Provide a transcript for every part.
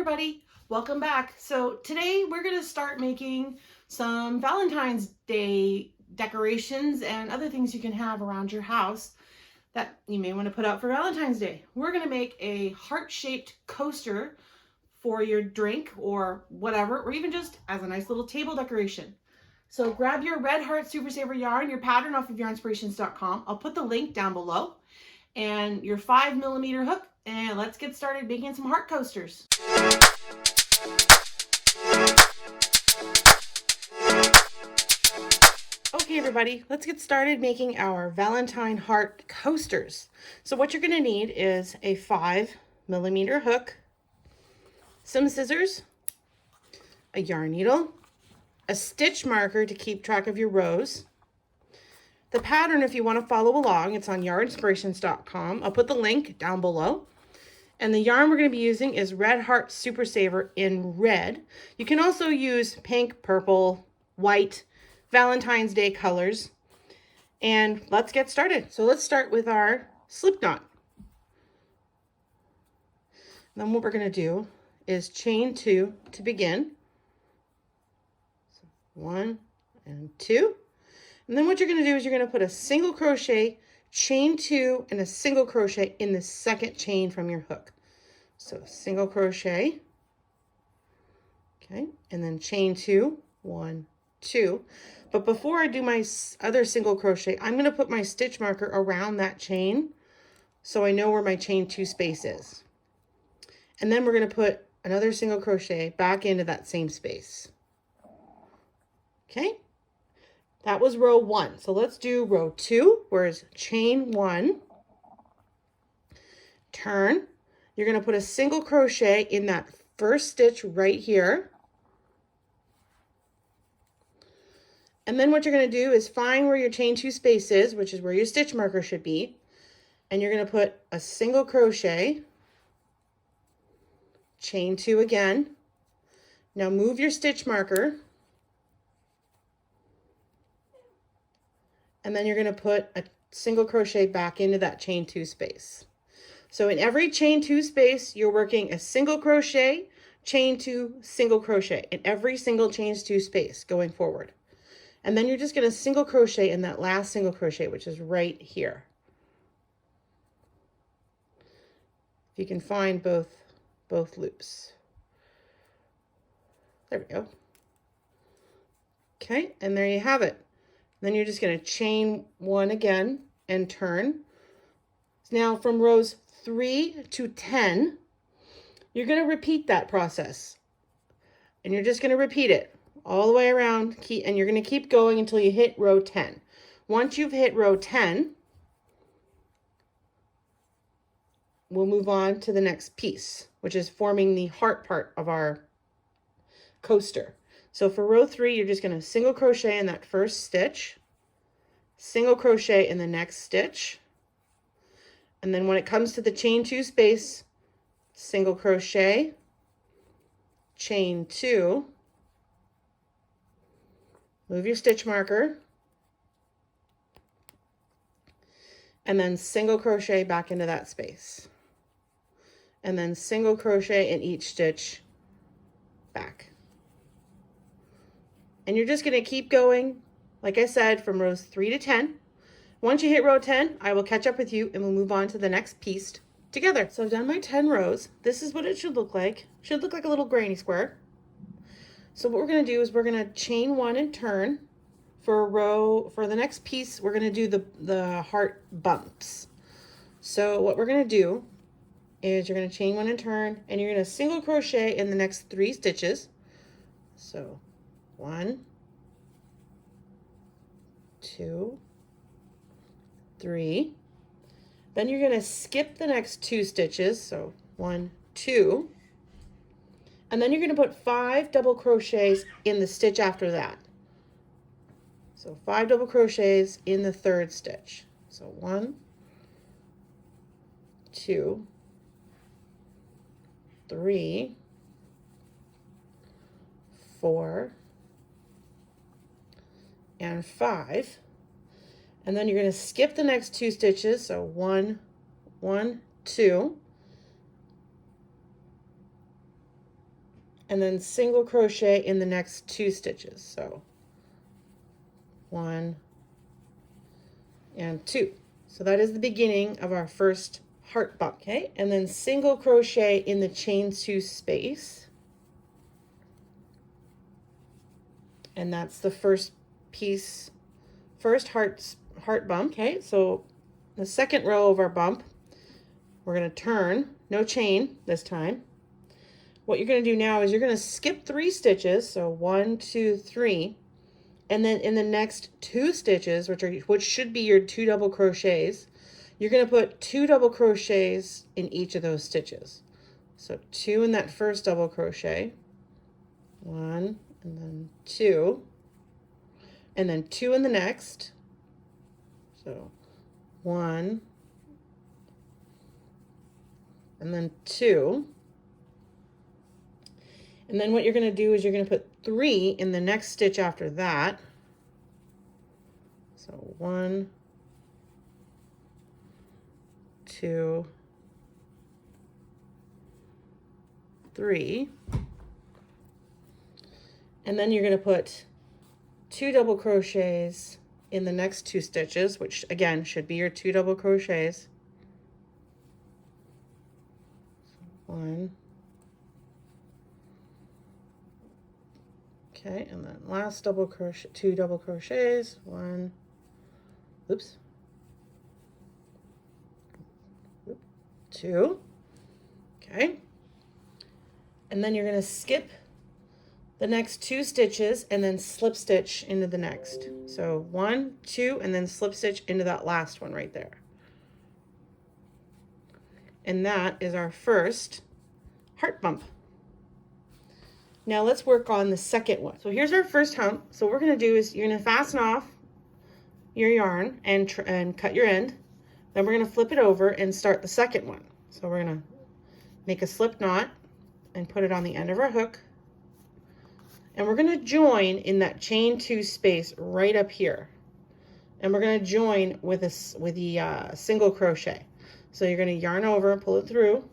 everybody, welcome back. So today we're going to start making some Valentine's Day decorations and other things you can have around your house that you may want to put out for Valentine's Day. We're going to make a heart-shaped coaster for your drink or whatever, or even just as a nice little table decoration. So grab your Red Heart Super Saver yarn, your pattern off of yarnspirations.com. I'll put the link down below, and your 5mm hook, and let's get started making some heart coasters. Okay everybody, let's get started making our Valentine heart coasters. So what you're going to need is a 5mm hook, some scissors, a yarn needle, a stitch marker to keep track of your rows. The pattern, if you want to follow along, it's on yarnspirations.com. I'll put the link down below. And the yarn we're going to be using is Red Heart Super Saver in red. You can also use pink, purple, white, Valentine's Day colors. And let's get started. So let's start with our slip knot. Then what we're going to do is chain 2 to begin. So 1 and 2. And then what you're going to do is you're going to put a single crochet, chain 2, and a single crochet in the second chain from your hook. So single crochet, okay, and then chain 2, 1, 2. But before I do my other single crochet, I'm going to put my stitch marker around that chain so I know where my chain 2 space is. And then we're going to put another single crochet back into that same space. Okay, that was row 1. So let's do row 2, where it's chain 1, turn. You're going to put a single crochet in that first stitch right here. And then what you're going to do is find where your chain 2 space is, which is where your stitch marker should be. And you're going to put a single crochet, chain 2 again. Now move your stitch marker. And then you're going to put a single crochet back into that chain 2 space. So in every chain 2 space, you're working a single crochet, chain 2, single crochet in every single chain 2 space going forward. And then you're just going to single crochet in that last single crochet, which is right here. If you can find both loops. There we go. Okay, and there you have it. Then you're just going to chain 1 again and turn. Now from rows 3 to 10, you're going to repeat that process. And you're just going to repeat it all the way around, and you're going to keep going until you hit row 10. Once you've hit row 10, we'll move on to the next piece, which is forming the heart part of our coaster. So for row 3, you're just going to single crochet in that first stitch, single crochet in the next stitch, and then when it comes to the chain 2 space, single crochet, chain 2, move your stitch marker, and then single crochet back into that space, and then single crochet in each stitch back. And you're just going to keep going, like I said, from rows 3 to 10. Once you hit row 10, I will catch up with you and we'll move on to the next piece together. So I've done my 10 rows. This is what it should look like. Should look like a little granny square. So what we're going to do is we're going to chain 1 and turn. For the next piece, we're going to do the heart bumps. So what we're going to do is you're going to chain 1 and turn, and you're going to single crochet in the next 3 stitches. So 1, 2, 3. Then you're going to skip the next 2 stitches. So 1, 2. And then you're going to put 5 double crochets in the stitch after that. So 5 double crochets in the 3rd stitch. So 1, 2, 3, 4, and 5. And then you're going to skip the next 2 stitches. So 1, 1, 2. and then single crochet in the next 2 stitches. So 1 and 2. So that is the beginning of our first heart bump. Okay, and then single crochet in the chain 2 space, and that's the first piece, first heart bump. Okay, so the second row of our bump, we're going to turn, no chain this time. What you're going to do now is you're going to skip 3 stitches, so 1, 2, 3, and then in the next 2 stitches, which should be your 2 double crochets, you're going to put 2 double crochets in each of those stitches. So 2 in that first double crochet, 1, and then 2, and then 2 in the next. So 1, and then 2. And then what you're going to do is you're going to put 3 in the next stitch after that. So 1, 2, 3. And then you're going to put 2 double crochets in the next 2 stitches, which again should be your 2 double crochets. 1. Okay, and then last double crochet, 2 double crochets, 1, oops, 2, okay, and then you're going to skip the next 2 stitches and then slip stitch into the next. So 1, 2, and then slip stitch into that last one right there. And that is our first heart bump. Now let's work on the second one. So here's our first hump. So what we're going to do is you're going to fasten off your yarn and cut your end. Then we're going to flip it over and start the second one. So we're going to make a slip knot and put it on the end of our hook. And we're going to join in that chain 2 space right up here. And we're going to join with the single crochet. So you're going to yarn over, pull it through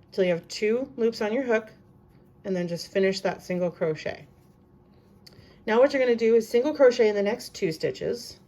until you have 2 loops on your hook, and then just finish that single crochet. Now what you're going to do is single crochet in the next 2 stitches.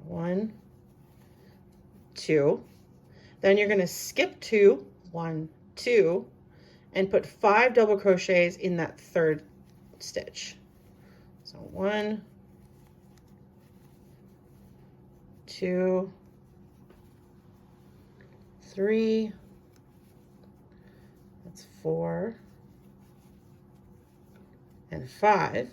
1, 2. Then you're going to skip 2, 1, 2, and put 5 double crochets in that 3rd stitch. So 1, 2, 3, that's 4, and 5.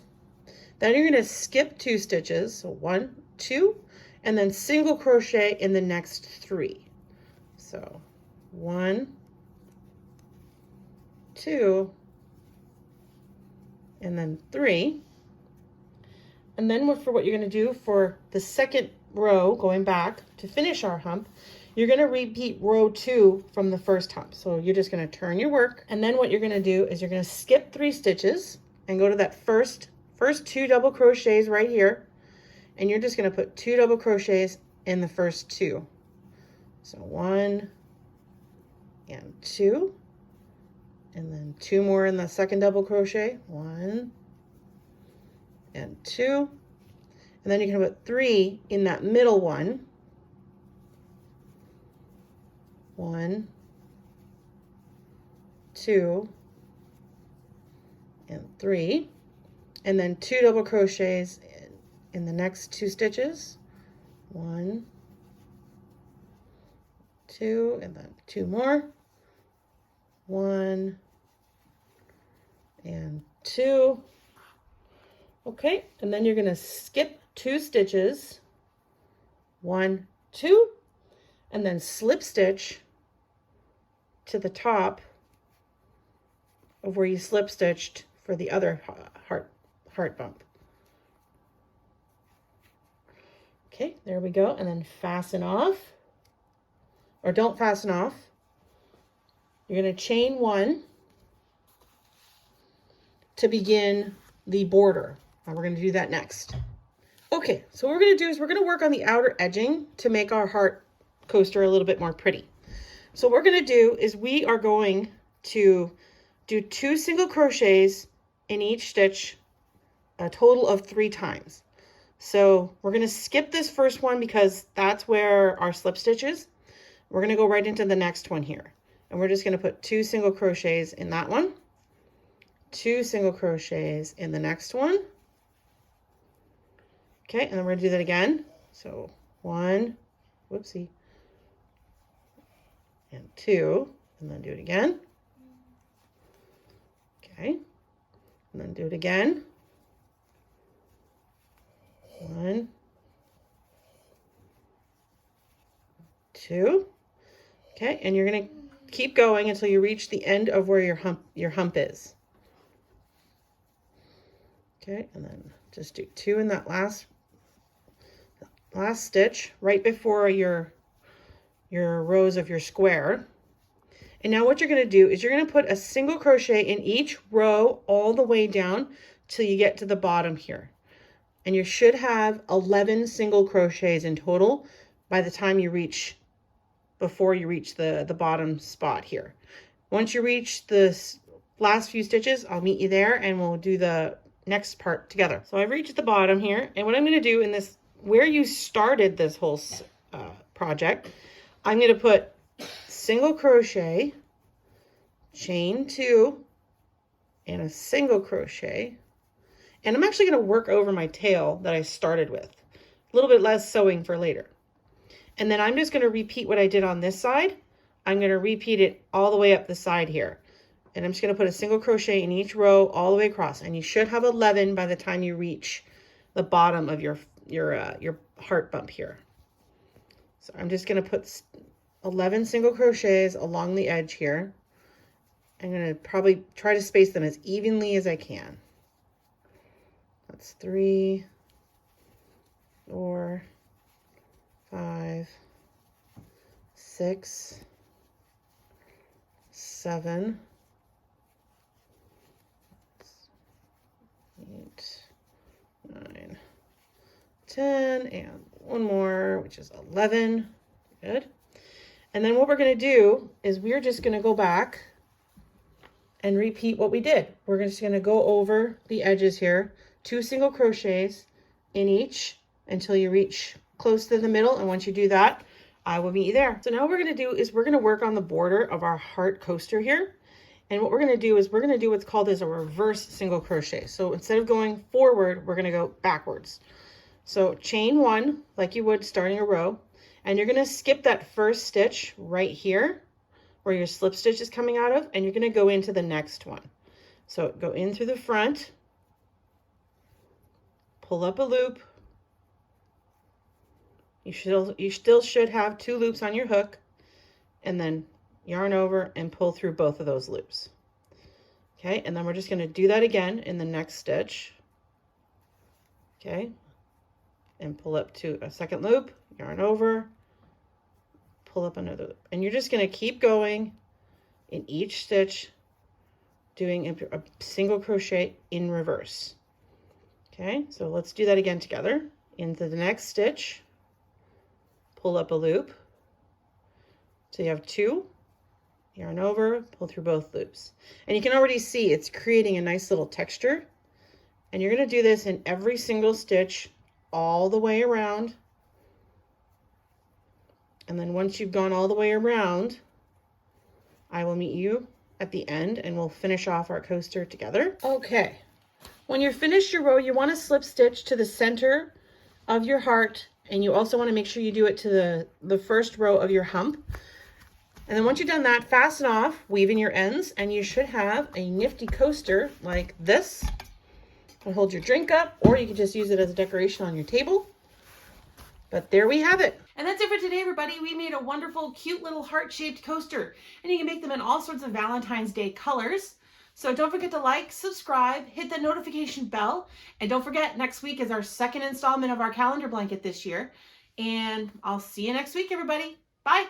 Then you're going to skip 2 stitches, so 1, 2, and then single crochet in the next 3. So 1, 2, and then 3. And then for what you're going to do for the second row, going back to finish our hump, you're going to repeat row 2 from the first hump. So you're just going to turn your work, and then what you're going to do is you're going to skip 3 stitches and go to that first 2 double crochets right here, and you're just going to put 2 double crochets in the first 2. So 1 and 2, and then 2 more in the second double crochet, 1 and 2, and then you're going to put 3 in that middle one, 1, 2, and 3, and then 2 double crochets in the next 2 stitches, 1, 2, and then 2 more, 1 and 2. Okay, and then you're going to skip 2 stitches, 1, 2, and then slip stitch to the top of where you slip stitched for the other heart bump. Okay, there we go, and then fasten off, or don't fasten off. You're going to chain 1 to begin the border. And we're going to do that next. Okay, so what we're going to do is we're going to work on the outer edging to make our heart coaster a little bit more pretty. So what we're going to do is we are going to do 2 single crochets in each stitch a total of 3 times. So we're going to skip this first one because that's where our slip stitch is. We're going to go right into the next one here. And we're just going to put 2 single crochets in that one, 2 single crochets in the next one. Okay, and then we're going to do that again. So 1, whoopsie, and 2, and then do it again. Okay, and then do it again. 1, 2. Okay, and you're going to keep going until you reach the end of where your hump is. Okay, and then just do 2 in that last stitch right before your rows of your square. And now what you're going to do is you're going to put a single crochet in each row all the way down till you get to the bottom here. And you should have 11 single crochets in total by the time you reach, before you reach the bottom spot here. Once you reach the last few stitches, I'll meet you there and we'll do the next part together. So I've reached the bottom here, and what I'm going to do in this, where you started this whole project, I'm going to put single crochet, chain 2, and a single crochet. And I'm actually going to work over my tail that I started with. A little bit less sewing for later. And then I'm just going to repeat what I did on this side. I'm going to repeat it all the way up the side here. And I'm just going to put a single crochet in each row all the way across. And you should have 11 by the time you reach the bottom of your heart bump here. So I'm just going to put 11 single crochets along the edge here. I'm going to probably try to space them as evenly as I can. That's 3, 4, 5, 6, 7, 8, 9, 10, and one more, which is 11. Good. And then what we're going to do is we're just going to go back and repeat what we did. We're just going to go over the edges here, 2 single crochets in each until you reach close to the middle. And once you do that, I will meet you there. So now what we're going to do is we're going to work on the border of our heart coaster here. And what we're going to do is we're going to do what's called as a reverse single crochet. So instead of going forward, we're going to go backwards. So chain 1 like you would starting a row, and you're going to skip that first stitch right here where your slip stitch is coming out of, and you're going to go into the next one. So go in through the front, pull up a loop. You still should have 2 loops on your hook, and then yarn over and pull through both of those loops. Okay, and then we're just going to do that again in the next stitch. Okay, and pull up to a second loop, yarn over, pull up another loop. And you're just going to keep going in each stitch, doing a single crochet in reverse. Okay, so let's do that again together. Into the next stitch, pull up a loop. So you have 2, yarn over, pull through both loops. And you can already see it's creating a nice little texture. And you're going to do this in every single stitch all the way around. And then once you've gone all the way around, I will meet you at the end and we'll finish off our coaster together. Okay, when you're finished your row, you want to slip stitch to the center of your heart, and you also want to make sure you do it to the first row of your hump. And then once you've done that, fasten off, weaving your ends, and you should have a nifty coaster like this. It'll hold your drink up, or you can just use it as a decoration on your table. But there we have it. And that's it for today, everybody. We made a wonderful, cute little heart-shaped coaster, and you can make them in all sorts of Valentine's Day colors. So don't forget to like, subscribe, hit the notification bell, and don't forget, next week is our second installment of our calendar blanket this year. And I'll see you next week, everybody. Bye.